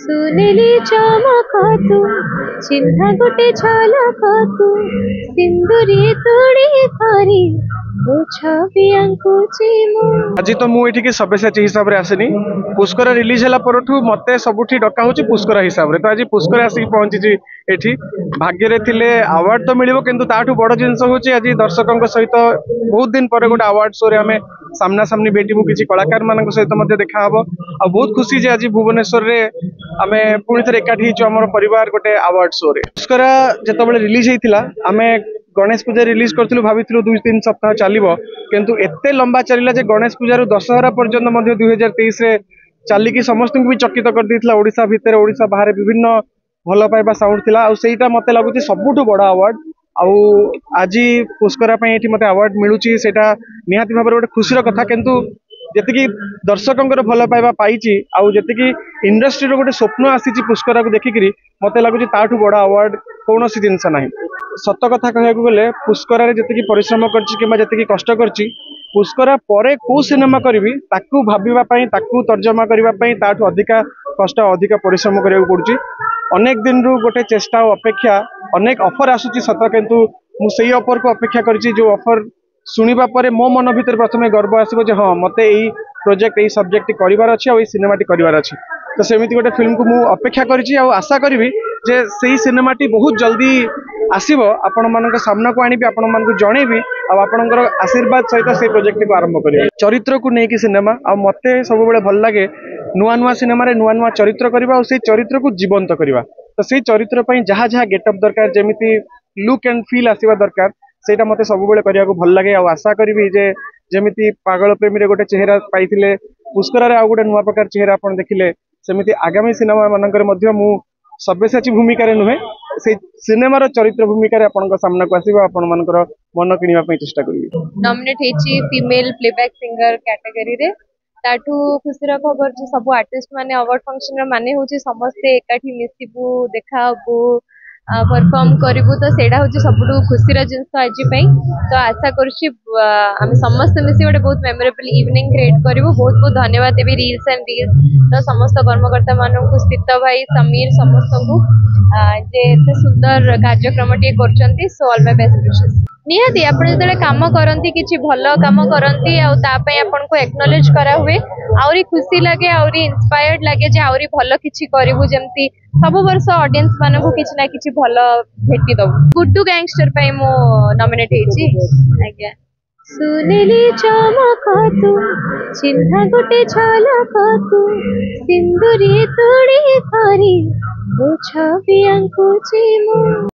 सुनेली चमक तू चिन्ह गोटे झलक तू सिंदूरी तोड़ी धरी आज तो मुझे सब्यसाची हिसाब से आसनी पुष्कर रिलीज है मत सबुठी डका हो पुष्कर हिसाब से तो आज पुष्कर आसिक पहुंची ये भाग्य थे अवार्ड तो मिले कि बड़ जिनस हूँ आज दर्शकों सहित बहुत दिन पर गोटे अवार्ड शो आम सामना सामनी भेटू किसी कलाकार मान सहित देखा आ बहुत खुशी आज भुवनेश्वर में आम पुणी थे एकाठी आम परिवार गोटे अवार्ड शो रे पुष्कर जो रिलीज होता आम गणेश पूजा रिलीज करूँ भाई 2-3 सप्ताह चलो किंतु एते लंबा चलला जे गणेश पूजा दशहरा पर्यंत 2023 रे चलिकी समस्त भी चकित कर देथिला ओडिशा भितर ओडिशा बाहर विभिन्न भल पाइबा साउंड थिला आ सेटा मते लागुची सबुठु बड़ा अवार्ड आउ आज पुष्करा पई एठी मते अवार्ड मिलुची सेटा निहाती भाबरे गोटे खुशीर कथा किंतु जेतिकी दर्शकों भल पाइबा पाइची आउ जेतिकी इंडस्ट्री रो गोटे स्वप्न आसीची पुष्करा को देखिकी मते लागुची ताठु बड़ा अवार्ड कौनसी जिनस नाही सत कथा कहया गले पुष्करा रे जेतिकी परिश्रम करची किबा जेतिकी कष्ट करची पुष्करा परे को सिनेमा करबी ताकू भाबिबा पई ताकू तर्जमा करबा पई ताठु अधिका कष्ट अधिका परिश्रम करिया पड़ुची अनेक दिन रु गोटे चेष्टा और अपेक्षा अनेक ऑफर आसुची सत किंतु मु सेही ऑफर को अपेक्षा करची जो ऑफर सुनिबा परे मो मन भीतर प्रथमे गर्व आसीबो जे हां मते एई प्रोजेक्ट एई सब्जेक्ट करिवार अछि आ एई सिनेमाटी करिवार अछि तो सेमिति गोटे फिल्म को मु अपेक्षा करची आ आशा करबी जे सेही सिनेमाटी बहुत जल्दी आसीबो आपण मानक सामना को आनिबी आपण मानक जणेबी आ आपणकर आशीर्वाद सहित से प्रोजेक्ट को आरंभ करिबी चरित्र को नेकी सिनेमा आ मते सब बेले भल लागे नुआ नुआ सिनेमा रे नुआ नुआ चरित्र करबा आ से चरित्र को जीवंत करबा तो से चरित्र पई जहा जहा गेटअप दरकार जेमिति लुक एंड फील आसीबा दरकार सेटा मते सब बेले करिया को भल लागे आ आशा करबी जे जेमिति पागल प्रेमी रे गोटे चेहरा पाइथिले पुष्कर रे आ गोटे नुआ प्रकार चेहरा आपण देखिले सेमिति आगामी सिनेमा मानकर मध्य मु सब्यसाची भूमिका रे नुहे से सिनेमार चरित्र भूमिका रे आपन सामना को आसीबा आपण मानकर मन किनिबा पई चेष्टा करिबी नॉमिनेट हेची फीमेल प्लेबैक सिंगर कैटेगरी रे ताठू खुशीर खबर जे सब आर्टिस्ट माने अवार्ड फंक्शन रे माने होची समस्त एकाठी मिसिबू देखाबू परफॉर्म करिबू तो सेडा होची सबुठु खुशीर जिंस आज पई तो आशा करछि हम समस्त मिसी गोटे बहुत मेमोरेबल इवनिंग क्रिएट करिबू बहुत बहुत धन्यवाद देबी रील्स एंड रील्स तो समस्त कर्मकर्ता मानन को स्थित भाई समीर समस्त को जे एते सुंदर कार्यक्रम टे करचंती so all my best wishes निहाती आपण जतले काम करंती किछि भलो काम करंती आ ता पई आपण को एक्नॉलेज करा हुए आउरी खुशी लागे आउरी इंस्पायर्ड लागे जे आउरी भलो किछि करिवु जेमती सब वर्ष ऑडियंस मानन को किछि ना किछि भलो भेटि दबु गुड्डू गैंगस्टर पई मो नॉमिनेट हेछि आज्ञा सुनेली चमक तू चिन्ह गोटे झलक तू सिंदूरी तोड़ी धरी छवि आंकुची मो।